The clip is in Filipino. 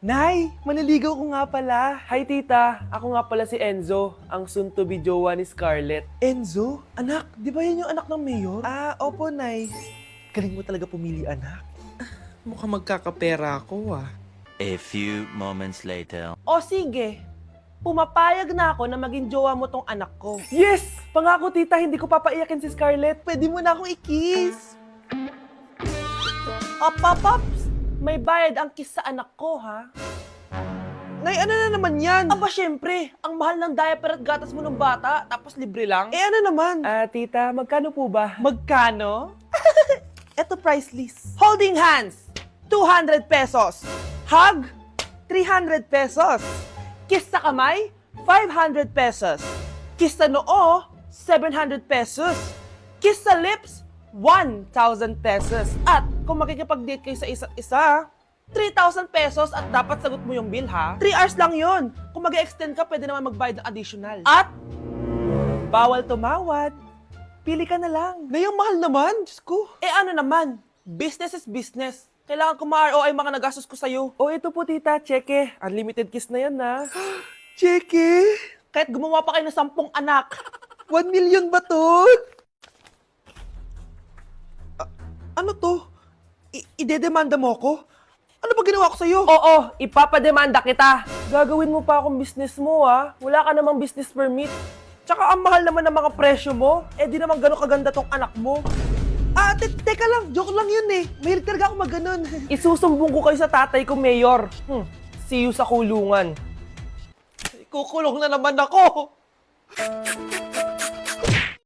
Nay, maniligaw ko nga pala. Hi tita, ako nga pala si Enzo, ang soon-to-be jowa ni Scarlett. Enzo? Anak, di ba yan yung anak ng mayor? Opo, Nay. Galing mo talaga pumili, anak. Mukhang magkakapera ako ah. A few moments later. O sige, pumapayag na ako na maging jowa mo tong anak ko. Yes! Pangako tita, hindi ko papaiyakin si Scarlett. Pwede mo na akong i-kiss. Paps, may bayad ang kiss sa anak ko, ha? Nay, ano na naman yan? Aba, syempre, ang mahal ng diaper at gatas mo ng bata, tapos libre lang. Ano naman? Tita, magkano po ba? Magkano? Eto price list. Holding hands, 200 pesos. Hug, 300 pesos. Kiss sa kamay, 500 pesos. Kiss sa noo, 700 pesos. Kiss sa lips, 1,000 pesos. At kung makikipag-date kayo sa isa't isa, 3,000 pesos at dapat sagot mo yung bill, ha? 3 hours lang yon. Kung mag-extend ka, pwede naman magbayad ng additional. At bawal tumawad. Pili ka na lang. Nay, ang mahal naman. Diyos ko. Ano naman, business is business. Kailangan ko ma-ROI mga nagastos ko sa'yo. Ito po tita, cheque. Unlimited kiss na yan na. Cheque? Kahit gumawa pa kayo ng 10 anak. 1 million ba to? Ano to? Idedemanda mo ko? Ano ba ginawa ko sa'yo? Oo, ipapademanda kita. Gagawin mo pa akong business mo, ha? Wala ka namang business permit. Tsaka ang mahal naman ng mga presyo mo. Di naman gano'ng kaganda tong anak mo. Teka lang. Joke lang yun eh. Mahilig talaga ako mag-ganon. Isusumbong ko kayo sa tatay ko, Mayor. See you sa kulungan. Kukulong na naman ako.